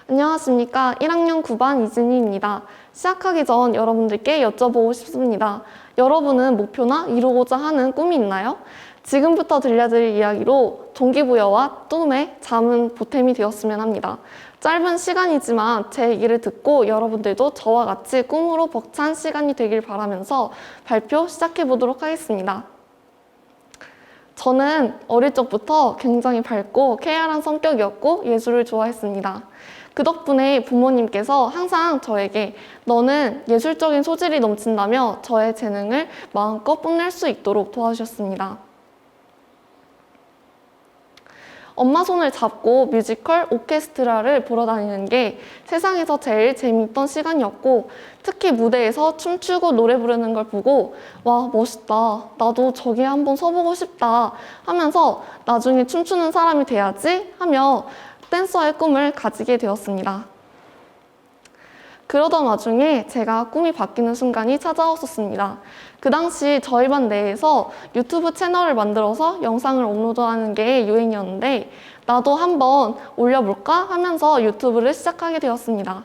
안녕하십니까. 1학년 9반 이진희입니다. 시작하기 전 여러분들께 여쭤보고 싶습니다. 여러분은 목표나 이루고자 하는 꿈이 있나요? 지금부터 들려드릴 이야기로 동기부여와 꿈에 잠은 보탬이 되었으면 합니다. 짧은 시간이지만 제 얘기를 듣고 여러분들도 저와 같이 꿈으로 벅찬 시간이 되길 바라면서 발표 시작해 보도록 하겠습니다. 저는 어릴 적부터 굉장히 밝고 쾌활한 성격이었고 예술을 좋아했습니다. 그 덕분에 부모님께서 항상 저에게 너는 예술적인 소질이 넘친다며 저의 재능을 마음껏 뽐낼 수 있도록 도와주셨습니다. 엄마 손을 잡고 뮤지컬, 오케스트라를 보러 다니는 게 세상에서 제일 재미있던 시간이었고, 특히 무대에서 춤추고 노래 부르는 걸 보고 와, 멋있다, 나도 저기에 한번 서보고 싶다 하면서 나중에 춤추는 사람이 돼야지 하며 댄서의 꿈을 가지게 되었습니다. 그러던 와중에 제가 꿈이 바뀌는 순간이 찾아왔었습니다. 그 당시 저희 반 내에서 유튜브 채널을 만들어서 영상을 업로드하는 게 유행이었는데 나도 한번 올려볼까 하면서 유튜브를 시작하게 되었습니다.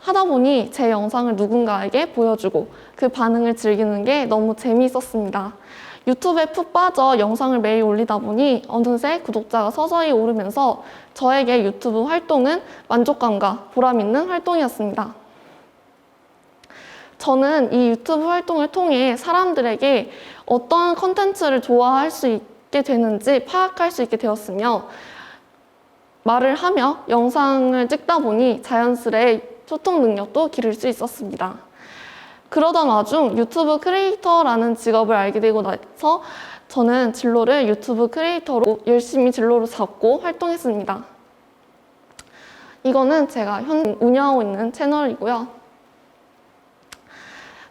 하다 보니 제 영상을 누군가에게 보여주고 그 반응을 즐기는 게 너무 재미있었습니다. 유튜브에 푹 빠져 영상을 매일 올리다 보니 어느새 구독자가 서서히 오르면서 저에게 유튜브 활동은 만족감과 보람 있는 활동이었습니다. 저는 이 유튜브 활동을 통해 사람들에게 어떤 컨텐츠를 좋아할 수 있게 되는지 파악할 수 있게 되었으며 말을 하며 영상을 찍다 보니 자연스레 소통 능력도 기를 수 있었습니다. 그러던 와중 유튜브 크리에이터라는 직업을 알게 되고 나서 저는 진로를 유튜브 크리에이터로 열심히 진로를 잡고 활동했습니다. 이거는 제가 현 운영하고 있는 채널이고요.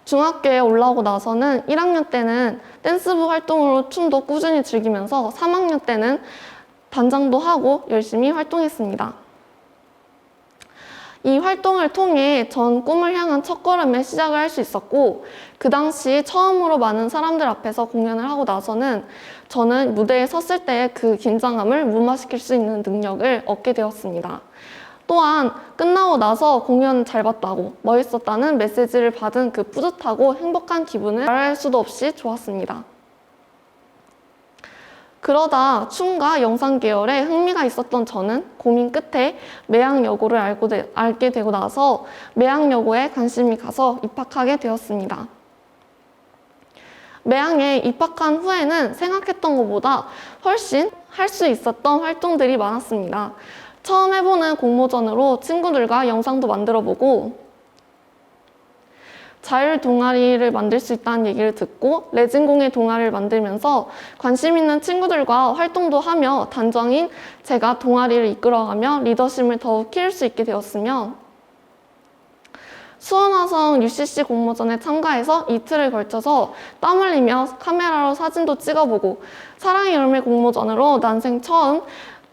중학교에 올라오고 나서는 1학년 때는 댄스부 활동으로 춤도 꾸준히 즐기면서 3학년 때는 단장도 하고 열심히 활동했습니다. 이 활동을 통해 전 꿈을 향한 첫걸음의 시작을 할 수 있었고 그 당시 처음으로 많은 사람들 앞에서 공연을 하고 나서는 저는 무대에 섰을 때의 그 긴장감을 무마시킬 수 있는 능력을 얻게 되었습니다. 또한 끝나고 나서 공연 잘 봤다고 멋있었다는 메시지를 받은 그 뿌듯하고 행복한 기분을 말할 수도 없이 좋았습니다. 그러다 춤과 영상 계열에 흥미가 있었던 저는 고민 끝에 매양여고를 알게 되고 나서 매양여고에 관심이 가서 입학하게 되었습니다. 매양에 입학한 후에는 생각했던 것보다 훨씬 할 수 있었던 활동들이 많았습니다. 처음 해보는 공모전으로 친구들과 영상도 만들어보고 자율 동아리를 만들 수 있다는 얘기를 듣고 레진공예 동아리를 만들면서 관심 있는 친구들과 활동도 하며 단장인 제가 동아리를 이끌어가며 리더십을 더욱 키울 수 있게 되었으며 수원화성 UCC 공모전에 참가해서 이틀을 걸쳐서 땀 흘리며 카메라로 사진도 찍어보고 사랑의 열매 공모전으로 난생 처음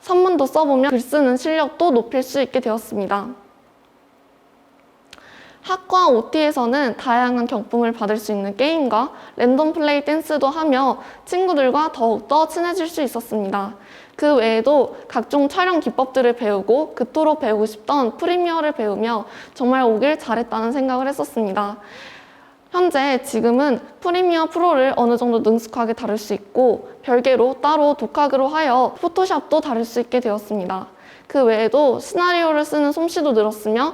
선문도 써보며 글 쓰는 실력도 높일 수 있게 되었습니다. 학과 OT에서는 다양한 경품을 받을 수 있는 게임과 랜덤 플레이 댄스도 하며 친구들과 더욱더 친해질 수 있었습니다. 그 외에도 각종 촬영 기법들을 배우고 그토록 배우고 싶던 프리미어를 배우며 정말 오길 잘했다는 생각을 했었습니다. 현재 지금은 프리미어 프로를 어느 정도 능숙하게 다룰 수 있고 별개로 따로 독학으로 하여 포토샵도 다룰 수 있게 되었습니다. 그 외에도 시나리오를 쓰는 솜씨도 늘었으며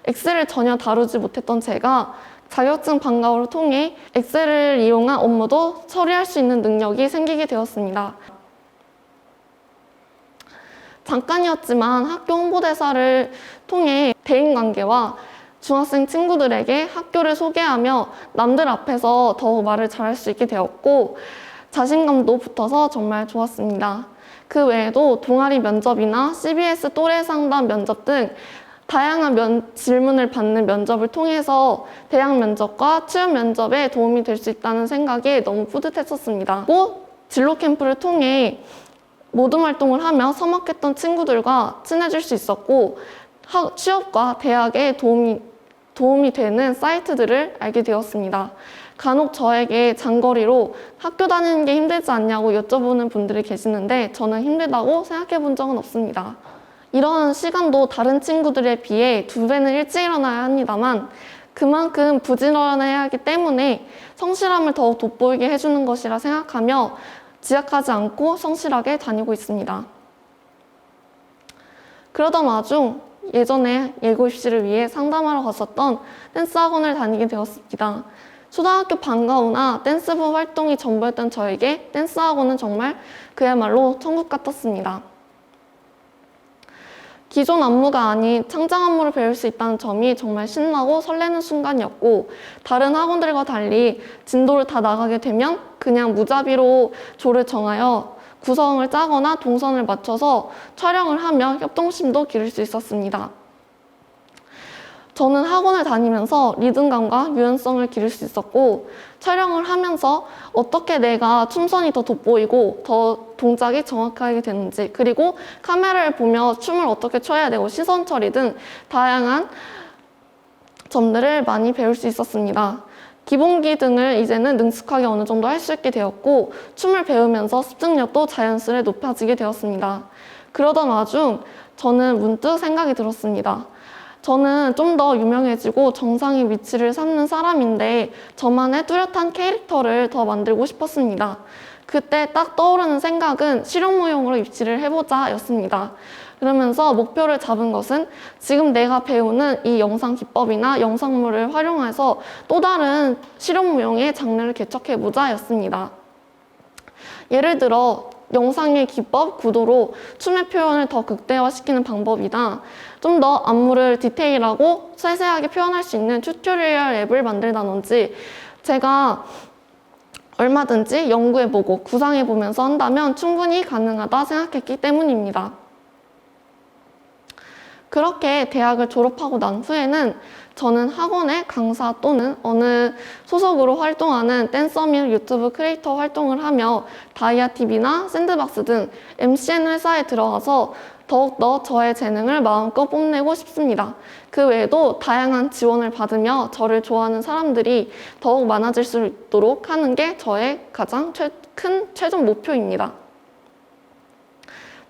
엑셀을 전혀 다루지 못했던 제가 자격증 방과후를 통해 엑셀을 이용한 업무도 처리할 수 있는 능력이 생기게 되었습니다. 잠깐이었지만 학교 홍보대사를 통해 대인관계와 중학생 친구들에게 학교를 소개하며 남들 앞에서 더욱 말을 잘할 수 있게 되었고 자신감도 붙어서 정말 좋았습니다. 그 외에도 동아리 면접이나 CBS 또래 상담 면접 등 다양한 질문을 받는 면접을 통해서 대학 면접과 취업 면접에 도움이 될 수 있다는 생각에 너무 뿌듯했었습니다. 또 진로 캠프를 통해 모든 활동을 하며 서먹했던 친구들과 친해질 수 있었고 취업과 대학에 도움이 되는 사이트들을 알게 되었습니다. 간혹 저에게 장거리로 학교 다니는 게 힘들지 않냐고 여쭤보는 분들이 계시는데 저는 힘들다고 생각해 본 적은 없습니다. 이런 시간도 다른 친구들에 비해 2배는 일찍 일어나야 합니다만 그만큼 부지런해야 하기 때문에 성실함을 더욱 돋보이게 해주는 것이라 생각하며 지각하지 않고 성실하게 다니고 있습니다. 그러던 와중 예전에 예고 입시를 위해 상담하러 갔었던 댄스 학원을 다니게 되었습니다. 초등학교 방과 후나 댄스부 활동이 전부였던 저에게 댄스 학원은 정말 그야말로 천국 같았습니다. 기존 안무가 아닌 창작 안무를 배울 수 있다는 점이 정말 신나고 설레는 순간이었고, 다른 학원들과 달리 진도를 다 나가게 되면 그냥 무자비로 조를 정하여 구성을 짜거나 동선을 맞춰서 촬영을 하며 협동심도 기를 수 있었습니다. 저는 학원을 다니면서 리듬감과 유연성을 기를 수 있었고, 촬영을 하면서 어떻게 내가 춤선이 더 돋보이고 더 동작이 정확하게 되는지, 그리고 카메라를 보며 춤을 어떻게 춰야 되고 시선 처리 등 다양한 점들을 많이 배울 수 있었습니다. 기본기 등을 이제는 능숙하게 어느 정도 할 수 있게 되었고, 춤을 배우면서 습득력도 자연스레 높아지게 되었습니다. 그러던 와중 저는 문득 생각이 들었습니다. 저는 좀 더 유명해지고 정상의 위치를 삼는 사람인데 저만의 뚜렷한 캐릭터를 더 만들고 싶었습니다. 그때 딱 떠오르는 생각은 실용무용으로 입시를 해보자 였습니다. 그러면서 목표를 잡은 것은 지금 내가 배우는 이 영상 기법이나 영상물을 활용해서 또 다른 실용무용의 장르를 개척해보자 였습니다. 예를 들어 영상의 기법, 구도로 춤의 표현을 더 극대화시키는 방법이나 좀 더 안무를 디테일하고 세세하게 표현할 수 있는 튜토리얼 앱을 만들다든지 제가 얼마든지 연구해보고 구상해보면서 한다면 충분히 가능하다 생각했기 때문입니다. 그렇게 대학을 졸업하고 난 후에는 저는 학원의 강사 또는 어느 소속으로 활동하는 댄서 및 유튜브 크리에이터 활동을 하며 다이아TV나 샌드박스 등 MCN 회사에 들어가서 더욱더 저의 재능을 마음껏 뽐내고 싶습니다. 그 외에도 다양한 지원을 받으며 저를 좋아하는 사람들이 더욱 많아질 수 있도록 하는 게 저의 가장 큰 최종 목표입니다.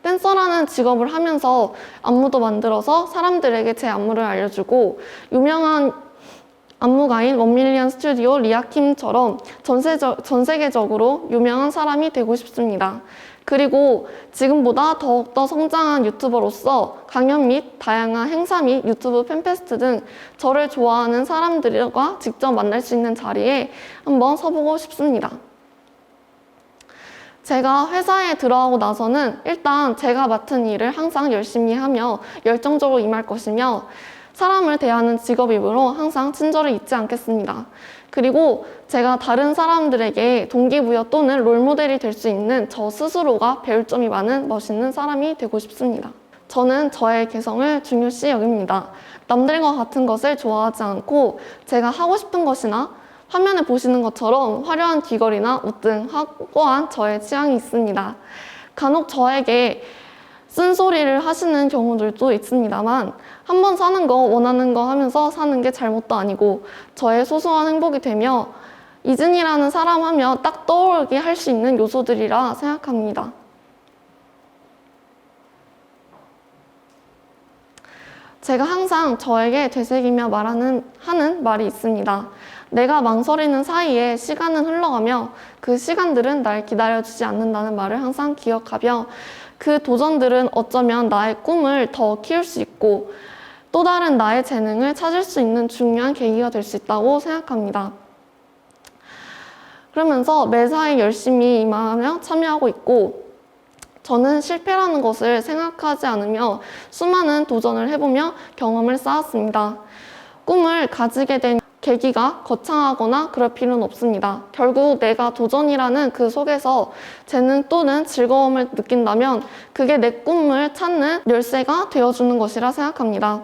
댄서라는 직업을 하면서 안무도 만들어서 사람들에게 제 안무를 알려주고 유명한 안무가인 1밀리언 스튜디오 리아킴처럼 전 세계적으로 유명한 사람이 되고 싶습니다. 그리고 지금보다 더욱더 성장한 유튜버로서 강연 및 다양한 행사 및 유튜브 팬페스트 등 저를 좋아하는 사람들과 직접 만날 수 있는 자리에 한번 서보고 싶습니다. 제가 회사에 들어가고 나서는 일단 제가 맡은 일을 항상 열심히 하며 열정적으로 임할 것이며 사람을 대하는 직업이므로 항상 친절을 잊지 않겠습니다. 그리고 제가 다른 사람들에게 동기부여 또는 롤모델이 될 수 있는 저 스스로가 배울 점이 많은 멋있는 사람이 되고 싶습니다. 저는 저의 개성을 중요시 여깁니다. 남들과 같은 것을 좋아하지 않고 제가 하고 싶은 것이나 화면에 보시는 것처럼 화려한 귀걸이나 옷 등 확고한 저의 취향이 있습니다. 간혹 저에게 쓴소리를 하시는 경우들도 있습니다만 한번 사는 거 원하는 거 하면서 사는 게 잘못도 아니고 저의 소소한 행복이 되며 이진이라는 사람 하면 딱 떠오르게 할 수 있는 요소들이라 생각합니다. 제가 항상 저에게 되새기며 하는 말이 있습니다. 내가 망설이는 사이에 시간은 흘러가며 그 시간들은 날 기다려주지 않는다는 말을 항상 기억하며 그 도전들은 어쩌면 나의 꿈을 더 키울 수 있고 또 다른 나의 재능을 찾을 수 있는 중요한 계기가 될 수 있다고 생각합니다. 그러면서 매사에 열심히 임하며 참여하고 있고 저는 실패라는 것을 생각하지 않으며 수많은 도전을 해보며 경험을 쌓았습니다. 꿈을 가지게 된 계기가 거창하거나 그럴 필요는 없습니다. 결국 내가 도전이라는 그 속에서 재능 또는 즐거움을 느낀다면 그게 내 꿈을 찾는 열쇠가 되어주는 것이라 생각합니다.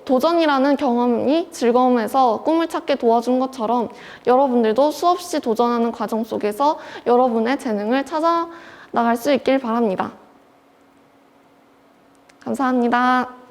도전이라는 경험이 즐거움에서 꿈을 찾게 도와준 것처럼 여러분들도 수없이 도전하는 과정 속에서 여러분의 재능을 찾아 나갈 수 있길 바랍니다. 감사합니다.